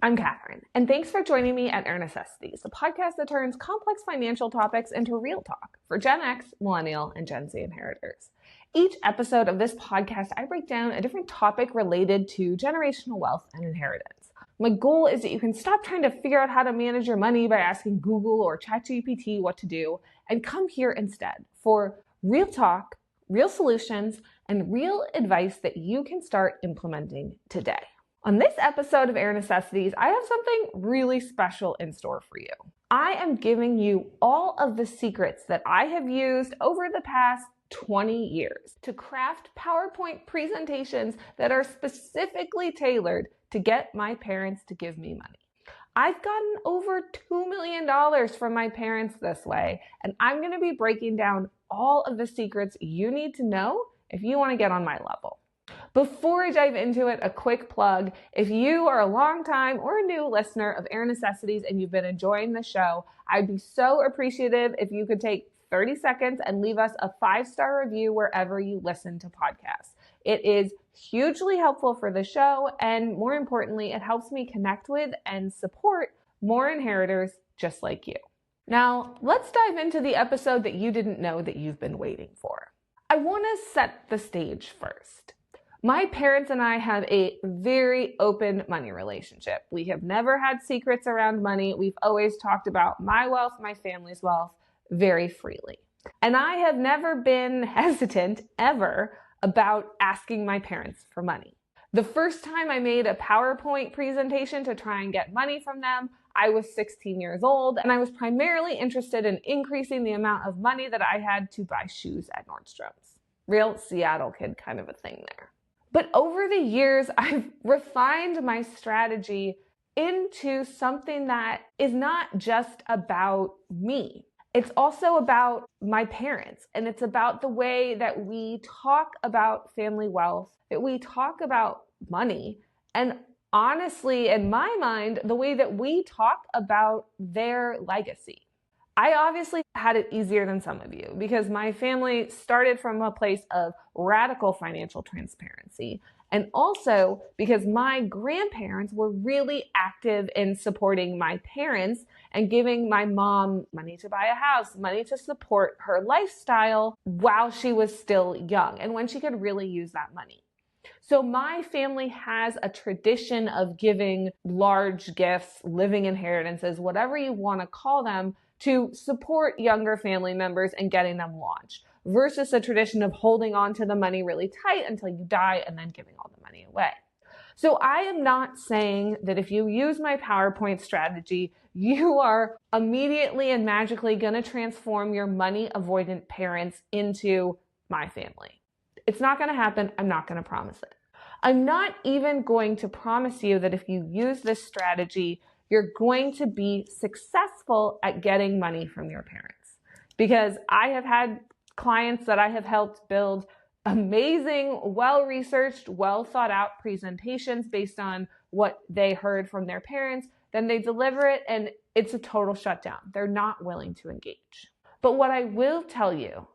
I'm Catherine, and thanks for joining me at Earn Necessities, a podcast that turns complex financial topics into real talk for Gen X, Millennial, and Gen Z inheritors. Each episode of this podcast, I break down a different topic related to generational wealth and inheritance. My goal is that you can stop trying to figure out how to manage your money by asking Google or ChatGPT what to do, and come here instead for real talk, real solutions, and real advice that you can start implementing today. On this episode of Earn Necessities, I have something really special in store for you. I am giving you all of the secrets that I have used over the past 20 years to craft PowerPoint presentations that are specifically tailored to get my parents to give me money. I've gotten over $2 million from my parents this way, and I'm going to be breaking down all of the secrets you need to know if you want to get on my level. Before I dive into it, a quick plug. If you are a long-time or a new listener of Earn Necessities and you've been enjoying the show, I'd be so appreciative if you could take 30 seconds and leave us a 5-star review wherever you listen to podcasts. It is hugely helpful for the show, and more importantly, it helps me connect with and support more inheritors just like you. Now, let's dive into the episode that you didn't know that you've been waiting for. I want to set the stage first. My parents and I have a very open money relationship. We have never had secrets around money. We've always talked about my wealth, my family's wealth, very freely. And I have never been hesitant ever about asking my parents for money. The first time I made a PowerPoint presentation to try and get money from them, I was 16 years old, and I was primarily interested in increasing the amount of money that I had to buy shoes at Nordstrom's. Real Seattle kid kind of a thing there. But over the years, I've refined my strategy into something that is not just about me. It's also about my parents, and it's about the way that we talk about family wealth, that we talk about money, and honestly, in my mind, the way that we talk about their legacy. I obviously had it easier than some of you because my family started from a place of radical financial transparency. And also because my grandparents were really active in supporting my parents and giving my mom money to buy a house, money to support her lifestyle while she was still young and when she could really use that money. So my family has a tradition of giving large gifts, living inheritances, whatever you want to call them, to support younger family members and getting them launched, versus a tradition of holding on to the money really tight until you die and then giving all the money away. So I am not saying that if you use my PowerPoint strategy, you are immediately and magically going to transform your money avoidant parents into my family. It's not going to happen. I'm not going to promise it. I'm not even going to promise you that if you use this strategy, you're going to be successful at getting money from your parents. Because I have had clients that I have helped build amazing, well-researched, well-thought-out presentations based on what they heard from their parents. Then they deliver it and it's a total shutdown. They're not willing to engage. But what I will tell you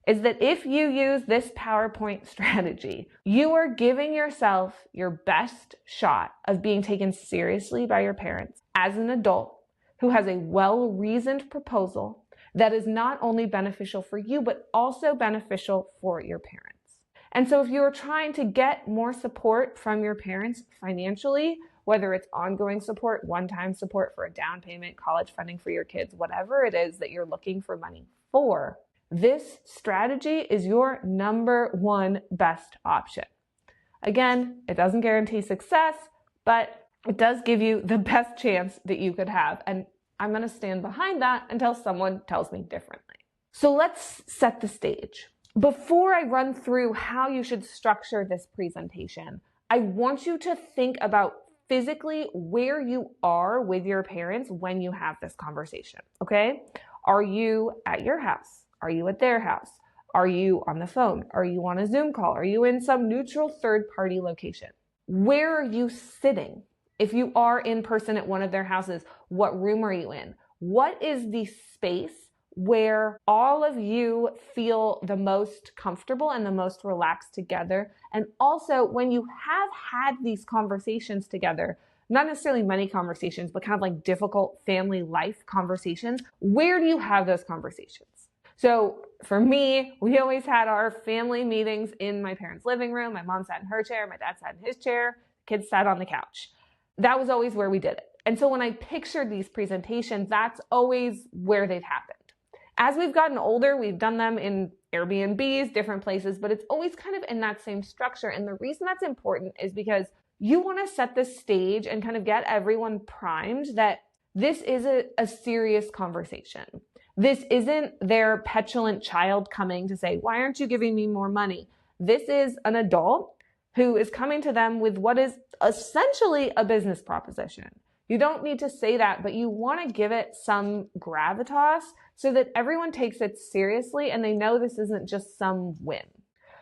is that if you use this PowerPoint strategy, you are giving yourself your best shot of being taken seriously by your parents as an adult who has a well-reasoned proposal that is not only beneficial for you, but also beneficial for your parents. And so if you are trying to get more support from your parents financially, whether it's ongoing support, one-time support for a down payment, college funding for your kids, whatever it is that you're looking for money for, this strategy is your number one best option. Again, it doesn't guarantee success, but it does give you the best chance that you could have. And I'm going to stand behind that until someone tells me differently. So let's set the stage. Before I run through how you should structure this presentation, I want you to think about physically where you are with your parents when you have this conversation, okay? Are you at your house? Are you at their house? Are you on the phone? Are you on a Zoom call? Are you in some neutral third-party location? Where are you sitting? If you are in person at one of their houses, what room are you in? What is the space where all of you feel the most comfortable and the most relaxed together? And also, when you have had these conversations together, not necessarily money conversations, but kind of like difficult family life conversations, where do you have those conversations? So for me, we always had our family meetings in my parents' living room. My mom sat in her chair, my dad sat in his chair, kids sat on the couch. That was always where we did it. And so when I pictured these presentations, that's always where they've happened. As we've gotten older, we've done them in Airbnbs, different places, but it's always kind of in that same structure. And the reason that's important is because you want to set the stage and kind of get everyone primed that this is a serious conversation. This isn't their petulant child coming to say, why aren't you giving me more money? This is an adult who is coming to them with what is essentially a business proposition. You don't need to say that, but you want to give it some gravitas so that everyone takes it seriously and they know this isn't just some win.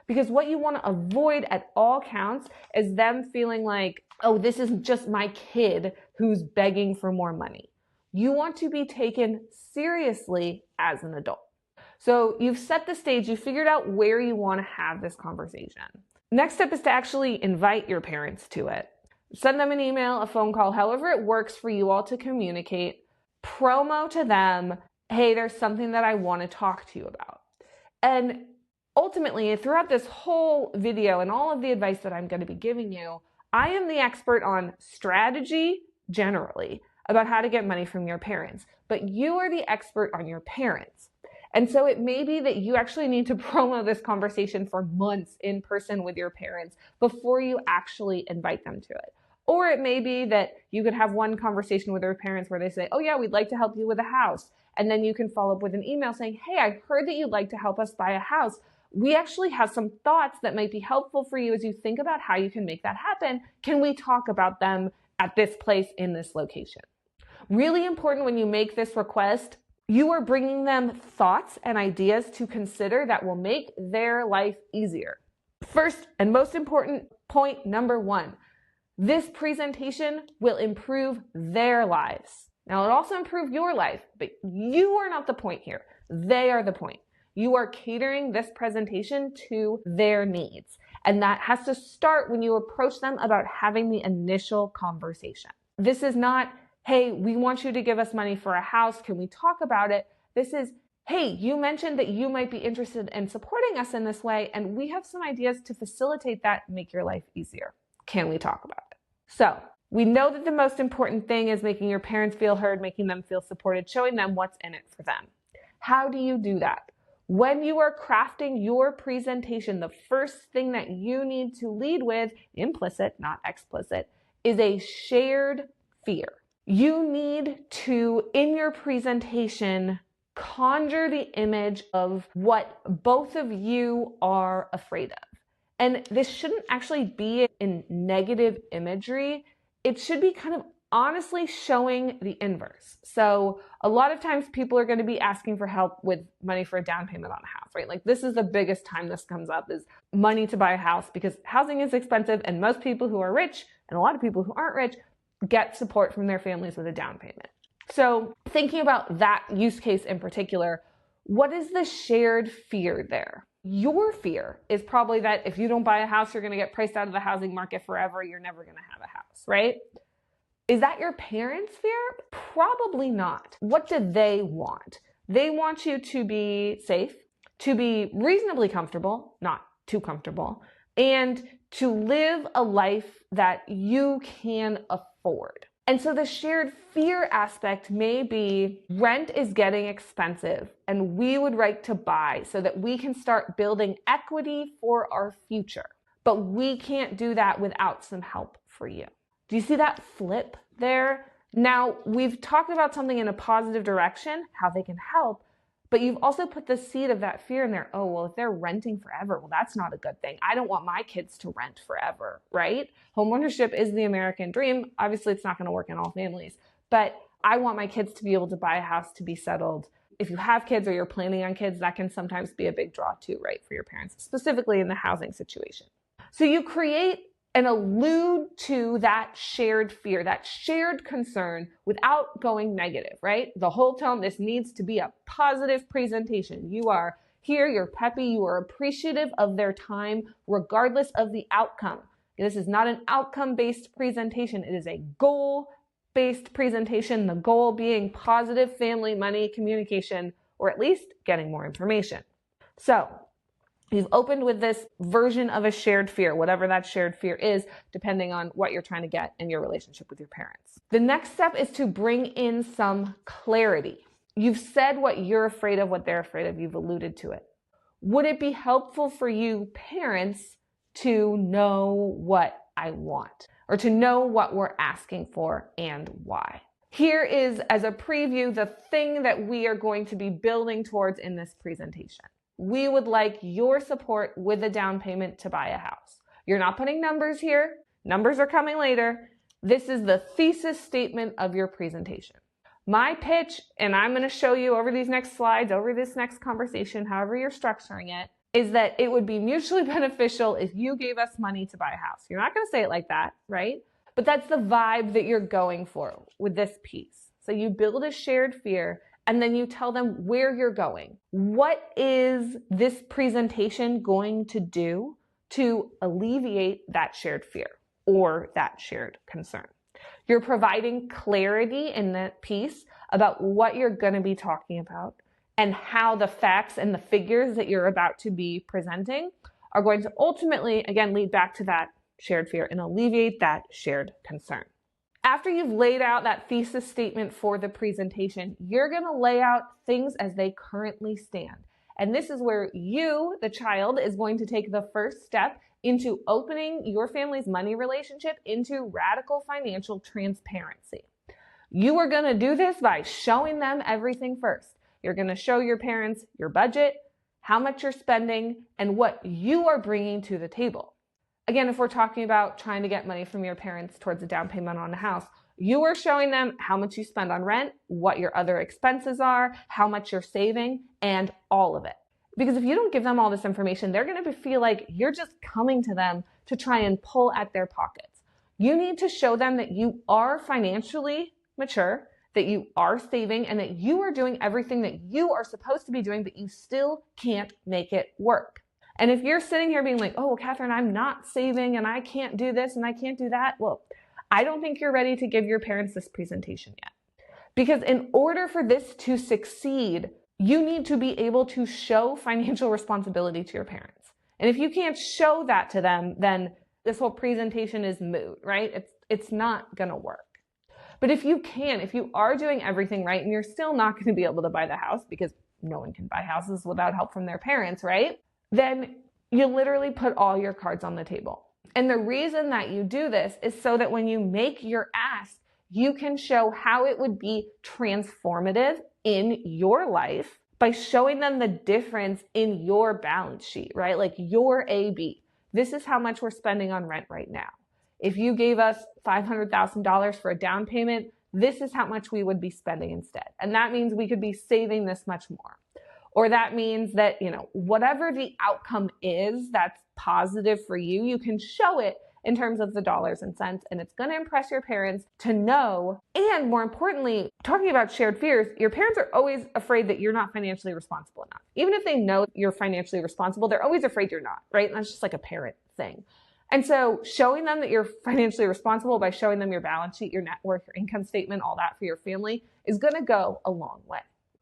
Because what you want to avoid at all counts is them feeling like, oh, this is just my kid who's begging for more money. You want to be taken seriously as an adult. So you've set the stage, you figured out where you want to have this conversation. Next step is to actually invite your parents to it. Send them an email, a phone call, however it works for you all to communicate. Promo to them, hey, there's something that I want to talk to you about. And ultimately, throughout this whole video and all of the advice that I'm going to be giving you, I am the expert on strategy generally about how to get money from your parents, but you are the expert on your parents. And so it may be that you actually need to promo this conversation for months in person with your parents before you actually invite them to it. Or it may be that you could have one conversation with their parents where they say, oh yeah, we'd like to help you with a house. And then you can follow up with an email saying, hey, I heard that you'd like to help us buy a house. We actually have some thoughts that might be helpful for you as you think about how you can make that happen. Can we talk about them at this place in this location? Really important when you make this request, you are bringing them thoughts and ideas to consider that will make their life easier. First and most important point number one, this presentation will improve their lives. Now, it'll also improve your life, but you are not the point here. They are the point. You are catering this presentation to their needs. And that has to start when you approach them about having the initial conversation. This is not, hey, we want you to give us money for a house. Can we talk about it? This is, hey, you mentioned that you might be interested in supporting us in this way, and we have some ideas to facilitate that and make your life easier. Can we talk about it? So we know that the most important thing is making your parents feel heard, making them feel supported, showing them what's in it for them. How do you do that? When you are crafting your presentation, the first thing that you need to lead with, implicit, not explicit, is a shared fear. You need to, in your presentation, conjure the image of what both of you are afraid of. And this shouldn't actually be in negative imagery. It should be kind of honestly showing the inverse. So a lot of times people are going to be asking for help with money for a down payment on a house, right? Like this is the biggest time this comes up is money to buy a house because housing is expensive and most people who are rich and a lot of people who aren't rich get support from their families with a down payment. So thinking about that use case in particular, what is the shared fear there? Your fear is probably that if you don't buy a house, you're going to get priced out of the housing market forever. You're never going to have a house, right? Is that your parents' fear? Probably not. What do they want? They want you to be safe, to be reasonably comfortable, not too comfortable, and to live a life that you can afford. And so the shared fear aspect may be rent is getting expensive and we would like to buy so that we can start building equity for our future. But we can't do that without some help for you. Do you see that flip there? Now, we've talked about something in a positive direction, how they can help, but you've also put the seed of that fear in there. Oh, well, if they're renting forever, well, that's not a good thing. I don't want my kids to rent forever, right? Homeownership is the American dream. Obviously, it's not going to work in all families, but I want my kids to be able to buy a house, to be settled. If you have kids or you're planning on kids, that can sometimes be a big draw too, right, for your parents, specifically in the housing situation. So you create and allude to that shared fear, that shared concern without going negative, right? The whole tone, this needs to be a positive presentation. You are here, you're peppy, you are appreciative of their time, regardless of the outcome. This is not an outcome-based presentation. It is a goal-based presentation, the goal being positive family money communication, or at least getting more information. So you've opened with this version of a shared fear, whatever that shared fear is, depending on what you're trying to get in your relationship with your parents. The next step is to bring in some clarity. You've said what you're afraid of, what they're afraid of. You've alluded to it. Would it be helpful for you parents to know what I want, or to know what we're asking for and why? Here is, as a preview, the thing that we are going to be building towards in this presentation. We would like your support with a down payment to buy a house. You're not putting numbers here. Numbers are coming later. This is the thesis statement of your presentation. My pitch, and I'm going to show you over these next slides, over this next conversation, however you're structuring it, is that it would be mutually beneficial if you gave us money to buy a house. You're not going to say it like that, right? But that's the vibe that you're going for with this piece. So you build a shared fear, and then you tell them where you're going. What is this presentation going to do to alleviate that shared fear or that shared concern? You're providing clarity in that piece about what you're going to be talking about and how the facts and the figures that you're about to be presenting are going to ultimately, again, lead back to that shared fear and alleviate that shared concern. After you've laid out that thesis statement for the presentation, you're going to lay out things as they currently stand. And this is where you, the child, is going to take the first step into opening your family's money relationship into radical financial transparency. You are going to do this by showing them everything first. You're going to show your parents your budget, how much you're spending, and what you are bringing to the table. Again, if we're talking about trying to get money from your parents towards a down payment on a house, you are showing them how much you spend on rent, what your other expenses are, how much you're saving, and all of it. Because if you don't give them all this information, they're going to feel like you're just coming to them to try and pull at their pockets. You need to show them that you are financially mature, that you are saving, and that you are doing everything that you are supposed to be doing, but you still can't make it work. And if you're sitting here being like, oh, Catherine, I'm not saving and I can't do this and I can't do that, well, I don't think you're ready to give your parents this presentation yet. Because in order for this to succeed, you need to be able to show financial responsibility to your parents. And if you can't show that to them, then this whole presentation is moot, right? It's not going to work. But if you can, if you are doing everything right and you're still not going to be able to buy the house because no one can buy houses without help from their parents, right? Then you literally put all your cards on the table. And the reason that you do this is so that when you make your ask, you can show how it would be transformative in your life by showing them the difference in your balance sheet, right? Like your AB. This is how much we're spending on rent right now. If you gave us $500,000 for a down payment, this is how much we would be spending instead. And that means we could be saving this much more. Or that means that, whatever the outcome is that's positive for you, you can show it in terms of the dollars and cents, and it's going to impress your parents to know. And more importantly, talking about shared fears, your parents are always afraid that you're not financially responsible enough. Even if they know you're financially responsible, they're always afraid you're not, right? And that's just like a parent thing. And so showing them that you're financially responsible by showing them your balance sheet, your net worth, your income statement, all that for your family is going to go a long way.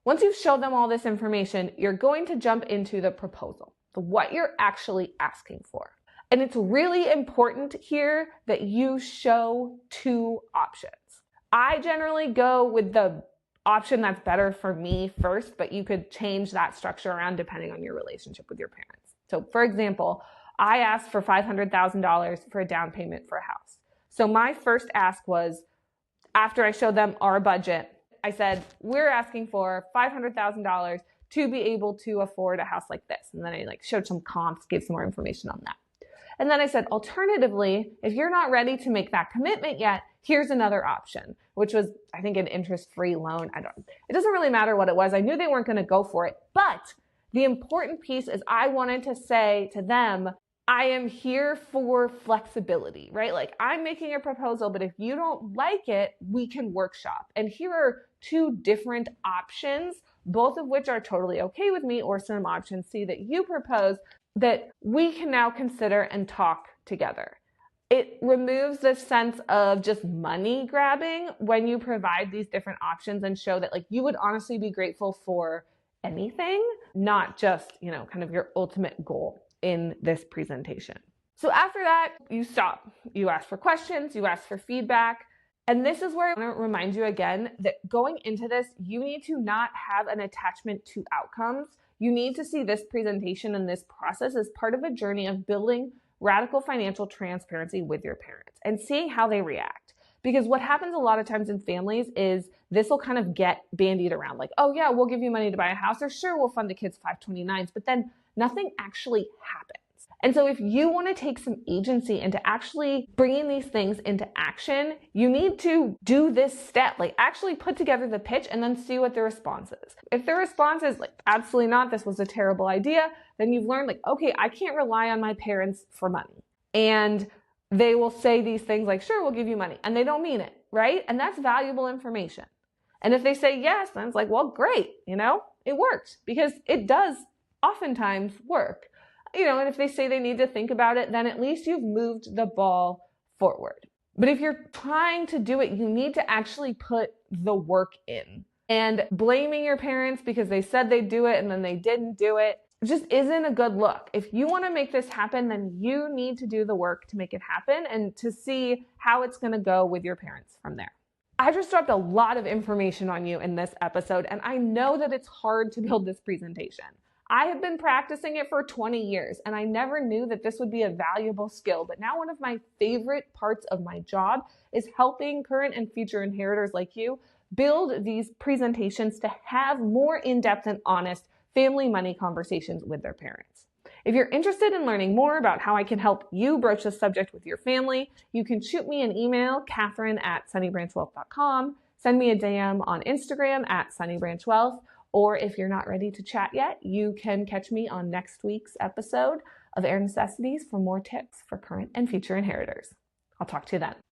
Once you've showed them all this information, you're going to jump into the proposal, what you're actually asking for. And it's really important here that you show two options. I generally go with the option that's better for me first, but you could change that structure around depending on your relationship with your parents. So for example, I asked for $500,000 for a down payment for a house. So my first ask was, after I showed them our budget, I said, we're asking for $500,000 to be able to afford a house like this. And then I showed some comps, gave some more information on that. And then I said, alternatively, if you're not ready to make that commitment yet, here's another option, which was, I think, an interest-free loan. It doesn't really matter what it was. I knew they weren't going to go for it. But the important piece is I wanted to say to them, I am here for flexibility, right? Like I'm making a proposal, but if you don't like it, we can workshop. And here are two different options, both of which are totally okay with me, or some options C that you propose that we can now consider and talk together. It removes this sense of just money grabbing when you provide these different options and show that like you would honestly be grateful for anything, not just, kind of your ultimate goal in this presentation. So after that, you stop. You ask for questions, you ask for feedback. And this is where I want to remind you again that going into this, you need to not have an attachment to outcomes. You need to see this presentation and this process as part of a journey of building radical financial transparency with your parents and seeing how they react. Because what happens a lot of times in families is this will kind of get bandied around like, oh yeah, we'll give you money to buy a house, or sure, we'll fund the kids 529s, but then nothing actually happens. And so if you want to take some agency into actually bringing these things into action, you need to do this step, like actually put together the pitch and then see what the response is. If the response is like, absolutely not, this was a terrible idea, then you've learned like, okay, I can't rely on my parents for money. And they will say these things like, sure, we'll give you money. And they don't mean it, right? And that's valuable information. And if they say yes, then it's like, well, great, it worked, because it does oftentimes work. And if they say they need to think about it, then at least you've moved the ball forward. But if you're trying to do it, you need to actually put the work in. And blaming your parents because they said they'd do it and then they didn't do it just isn't a good look. If you want to make this happen, then you need to do the work to make it happen and to see how it's going to go with your parents from there. I just dropped a lot of information on you in this episode, and I know that it's hard to build this presentation. I have been practicing it for 20 years, and I never knew that this would be a valuable skill. But now one of my favorite parts of my job is helping current and future inheritors like you build these presentations to have more in-depth and honest family money conversations with their parents. If you're interested in learning more about how I can help you broach this subject with your family, you can shoot me an email, Catherine@sunnybranchwealth.com, send me a DM on Instagram @sunnybranchwealth, or if you're not ready to chat yet, you can catch me on next week's episode of Heir Necessities for more tips for current and future inheritors. I'll talk to you then.